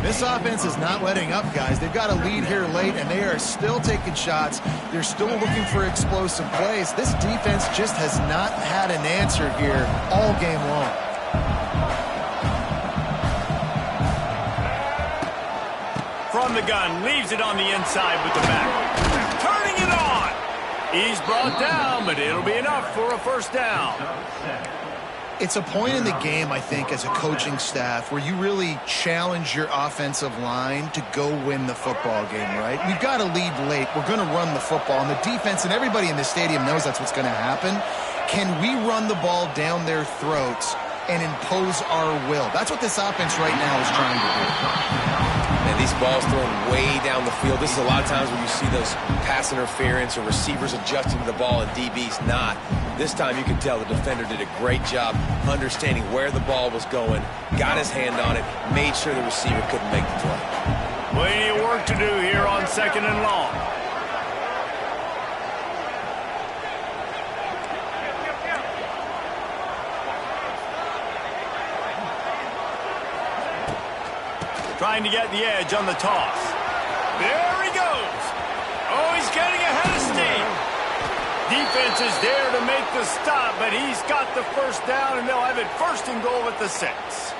This offense is not letting up, guys. They've got a lead here late, and they are still taking shots. They're still looking for explosive plays. This defense just has not had an answer here all game long. From the gun, leaves it on the inside with the back. Turning it on. He's brought down, but it'll be enough for a first down. It's a point in the game, I think, as a coaching staff where you really challenge your offensive line to go win the football game, right? We've got a lead late. We're going to run the football. And the defense and everybody in the stadium knows that's what's going to happen. Can we run the ball down their throats and impose our will? That's what this offense right now is trying to do. And these balls thrown way down the field. This is a lot of times when you see those pass interference or receivers adjusting to the ball and DBs not. This time you can tell the defender did a great job understanding where the ball was going, got his hand on it, made sure the receiver couldn't make the play. Plenty of work to do here on second and long. Trying to get the edge on the toss. There he goes. Oh, he's getting ahead of steam. Defense is there to make the stop, but he's got the first down, and they'll have it first and goal at the 6.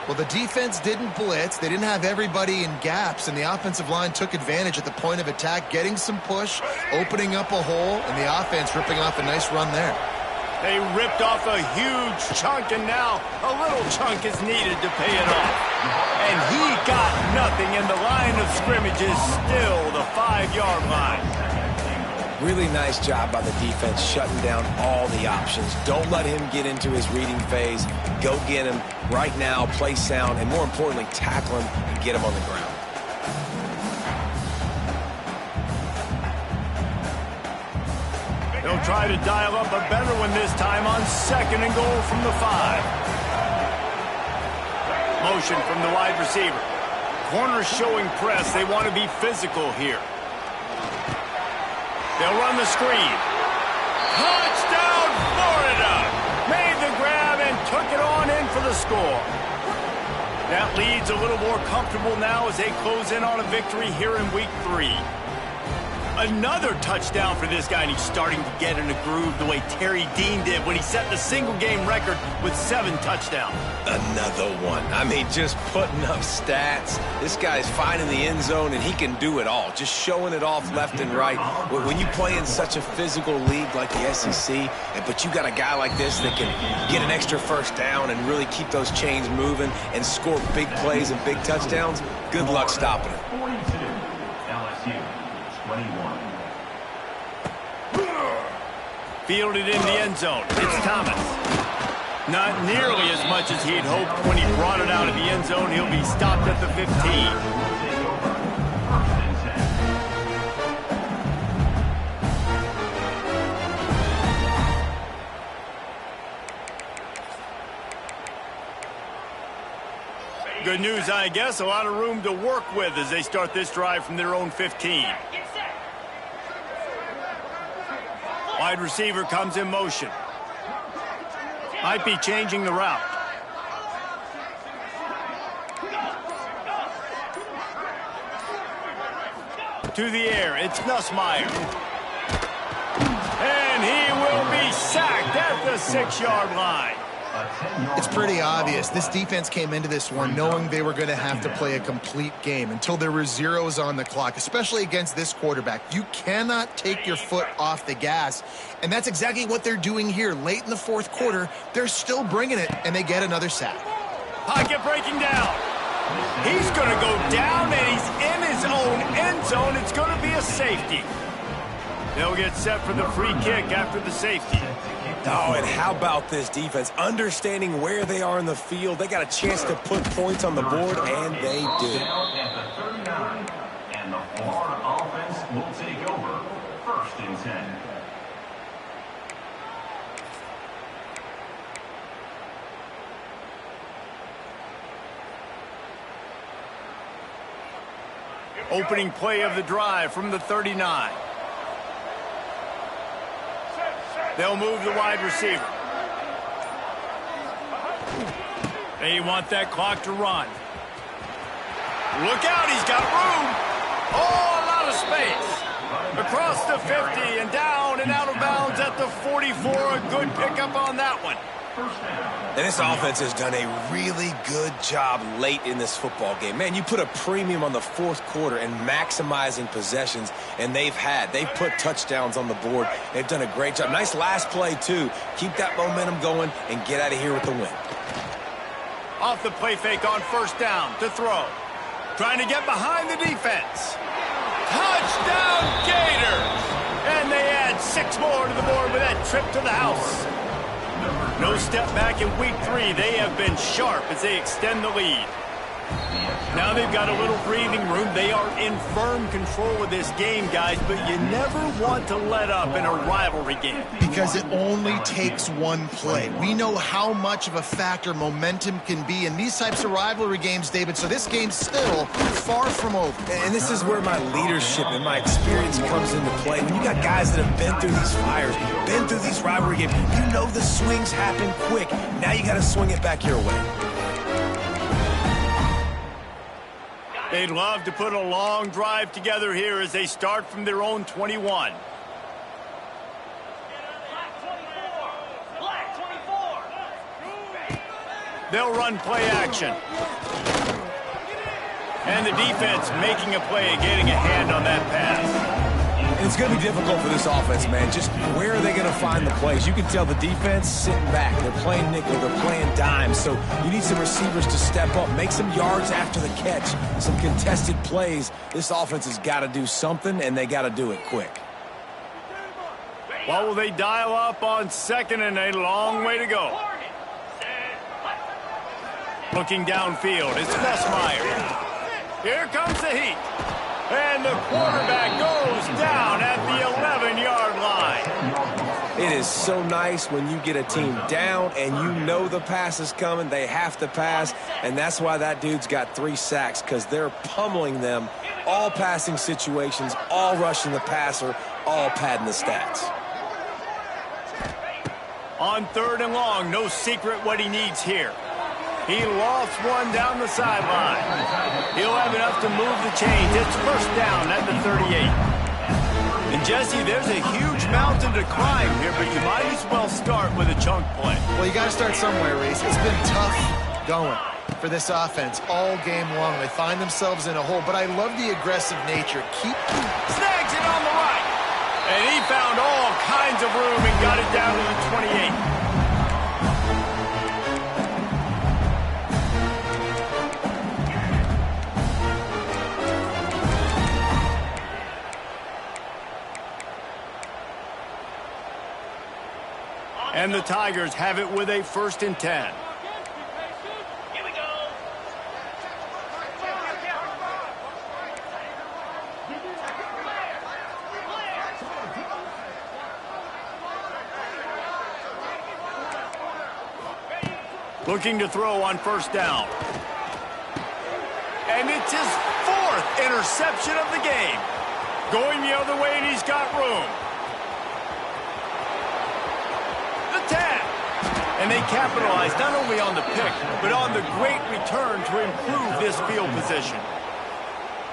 Well, the defense didn't blitz. They didn't have everybody in gaps, and the offensive line took advantage at the point of attack, getting some push, opening up a hole, and the offense ripping off a nice run there. They ripped off a huge chunk, and now a little chunk is needed to pay it off. And he got nothing, and the line of scrimmage is still the 5-yard line. Really nice job by the defense shutting down all the options. Don't let him get into his reading phase. Go get him right now, play sound, and more importantly, tackle him and get him on the ground. They'll try to dial up a better one this time on second and goal from the 5. Motion from the wide receiver. Corners showing press. They want to be physical here. They'll run the screen. Touchdown, Florida! Made the grab and took it on in for the score. That lead's a little more comfortable now as they close in on a victory here in week 3. Another touchdown for this guy, and he's starting to get in a groove the way Terry Dean did when he set the single-game record with 7 touchdowns. Another one. I mean, just putting up stats. This guy's finding the end zone, and he can do it all. Just showing it off left and right. When you play in such a physical league like the SEC, but you got a guy like this that can get an extra first down and really keep those chains moving and score big plays and big touchdowns, good luck stopping it. 42, LSU, 21. Fielded in the end zone. It's Thomas. Not nearly as much as he'd hoped when he brought it out of the end zone. He'll be stopped at the 15. Good news, I guess. A lot of room to work with as they start this drive from their own 15. Wide receiver comes in motion. Might be changing the route. To the air, it's Nussmeier. And he will be sacked at the 6-yard line. It's pretty obvious. This defense came into this one knowing they were going to have to play a complete game until there were zeros on the clock, especially against this quarterback. You cannot take your foot off the gas, and that's exactly what they're doing here. Late in the fourth quarter, they're still bringing it, and they get another sack. Pocket breaking down. He's going to go down, and he's in his own end zone. It's going to be a safety. They'll get set for the free kick after the safety. Oh, and how about this defense? Understanding where they are in the field. They got a chance to put points on the board, and they do. Down at the 39, and the Florida offense will take over 1st and 10. Opening play of the drive from the 39. They'll move the wide receiver. They want that clock to run. Look out, he's got room. Oh, a lot of space. Across the 50 and down and out of bounds at the 44. A good pickup on that one. And this offense has done a really good job late in this football game. Man, you put a premium on the fourth quarter and maximizing possessions, and they've put touchdowns on the board. They've done a great job. Nice last play, too. Keep that momentum going and get out of here with the win. Off the play fake on 1st down to throw. Trying to get behind the defense. Touchdown, Gators! And they add 6 more to the board with that trip to the house. No step back in week 3. They have been sharp as they extend the lead. Now they've got a little breathing room. They are in firm control of this game, guys, but you never want to let up in a rivalry game. Because it only takes one play. We know how much of a factor momentum can be in these types of rivalry games, David, so this game's still far from over. And this is where my leadership and my experience comes into play. When you got guys that have been through these fires, been through these rivalry games, you know the swings happen quick. Now you got to swing it back your way. They'd love to put a long drive together here as they start from their own 21. They'll run play action. And the defense making a play, getting a hand on that pass. And it's going to be difficult for this offense, man. Just where are they going to find the plays? You can tell the defense sitting back. They're playing nickel. They're playing dime. So you need some receivers to step up, make some yards after the catch, some contested plays. This offense has got to do something, and they got to do it quick. What will they dial up on 2nd and a long way to go? Looking downfield, it's Nussmeier. Here comes the heat. And the quarterback goes down at the 11-yard line. It is so nice when you get a team down and you know the pass is coming. They have to pass, and that's why that dude's got 3 sacks, because they're pummeling them. All passing situations, all rushing the passer, all padding the stats. On 3rd and long, no secret what he needs here. He lofts one down the sideline. He'll have enough to move the chains. It's 1st down at the 38. And Jesse, there's a huge mountain to climb here, but you might as well start with a chunk play. Well, you got to start somewhere, Reese. It's been tough going for this offense all game long. They find themselves in a hole, but I love the aggressive nature. Snags it on the right. And he found all kinds of room and got it down to the 28. And the Tigers have it with a 1st and 10. Here we go. Looking to throw on 1st down. And it's his 4th interception of the game. Going the other way, and he's got room. The 10. And they capitalized not only on the pick, but on the great return to improve this field position.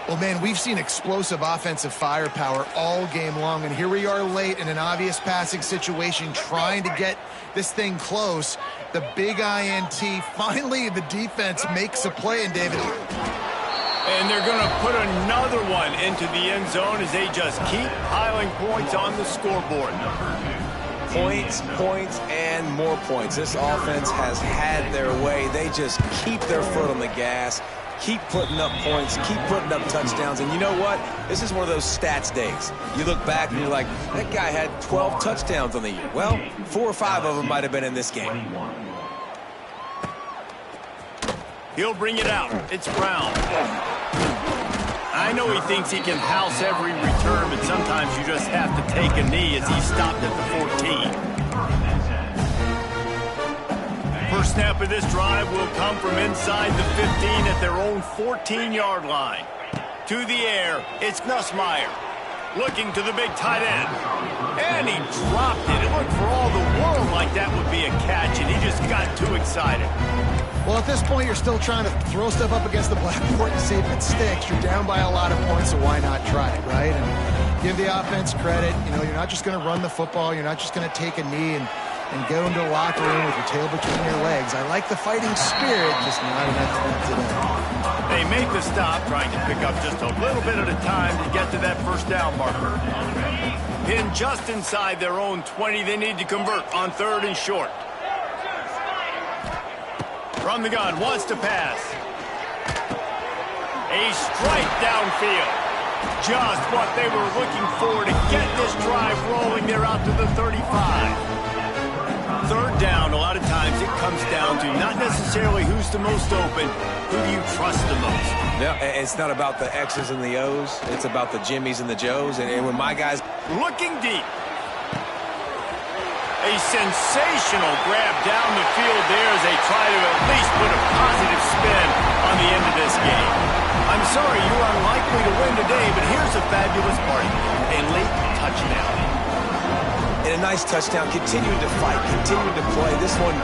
Well, man, we've seen explosive offensive firepower all game long, and here we are late in an obvious passing situation trying to get this thing close. The big INT, finally the defense makes a play, and David. And they're going to put another one into the end zone as they just keep piling points on the scoreboard. Points, points, and more points. This offense has had their way. They just keep their foot on the gas, keep putting up points, keep putting up touchdowns. And you know what? This is one of those stats days. You look back and you're like, that guy had 12 touchdowns on the year. Well, 4 or 5 of them might have been in this game. He'll bring it out. It's Brown. I know he thinks he can house every return, but sometimes you just have to take a knee as he stopped at the 14. First snap of this drive will come from inside the 15 at their own 14-yard line. To the air, it's Nussmeier. Looking to the big tight end. And he dropped it. It looked for all the world like that would be a catch, and he just got too excited. Well, at this point, you're still trying to throw stuff up against the blackboard and see if it sticks. You're down by a lot of points, so why not try it, right? And give the offense credit. You know, you're not just going to run the football. You're not just going to take a knee and go into the locker room with your tail between your legs. I like the fighting spirit, just not enough today. They make the stop, trying to pick up just a little bit at a time to get to that first down marker. Pinned just inside their own 20, they need to convert on 3rd and short. From the gun, wants to pass. A strike downfield. Just what they were looking for to get this drive rolling. They're out to the 35. 3rd down, a lot of times it comes down to not necessarily who's the most open, who do you trust the most? Yeah, it's not about the X's and the O's. It's about the Jimmys and the Joes. And when my guys... Looking deep. A sensational grab down the field there as they try to at least put a positive spin on the end of this game. I'm sorry you're unlikely to win today, but here's a fabulous part. A late touchdown. And a nice touchdown, continuing to fight, continuing to play. This one,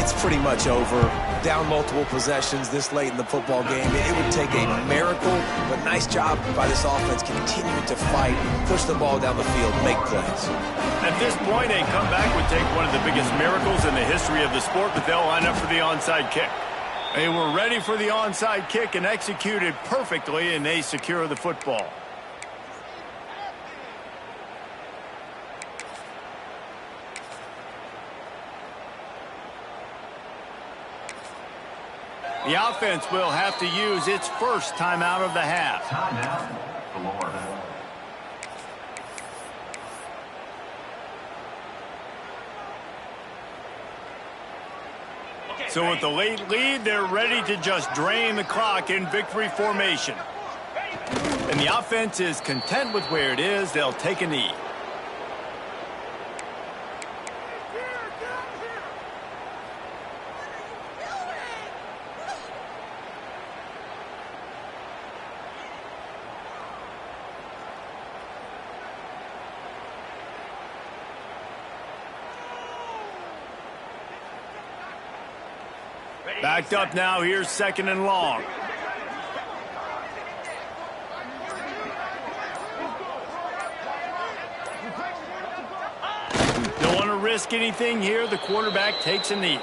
it's pretty much over. Down multiple possessions this late in the football game. It would take a miracle, but nice job by this offense continuing to fight, push the ball down the field, make plays. At this point, a comeback would take one of the biggest miracles in the history of the sport, but they'll line up for the onside kick. They were ready for the onside kick and executed perfectly, and they secure the football. The offense will have to use its first timeout of the half. Timeout, Florida. So with the late lead, they're ready to just drain the clock in victory formation. And the offense is content with where it is. They'll take a knee. Backed up now, here's 2nd and long. Don't want to risk anything here. The quarterback takes a knee.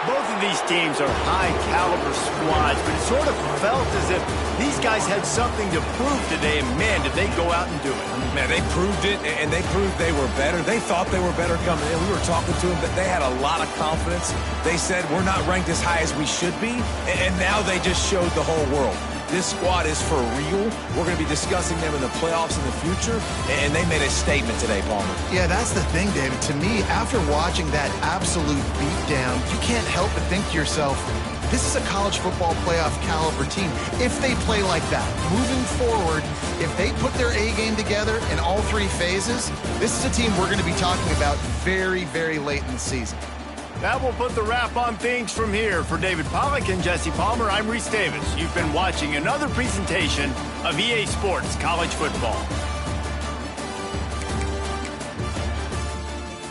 Both of these teams are high-caliber squads, but it sort of felt as if these guys had something to prove today, and man, did they go out and do it. Man, they proved it, and they proved they were better. They thought they were better coming in. We were talking to them, but they had a lot of confidence. They said, we're not ranked as high as we should be, and now they just showed the whole world. This squad is for real. We're going to be discussing them in the playoffs in the future, and they made a statement today, Palmer. Yeah, that's the thing, David. To me, after watching that absolute beatdown, you can't help but think to yourself, this is a college football playoff caliber team. If they play like that, moving forward, if they put their A game together in all 3 phases, this is a team we're going to be talking about very, very late in the season. That will put the wrap on things from here. For David Pollack and Jesse Palmer, I'm Reese Davis. You've been watching another presentation of EA Sports College Football.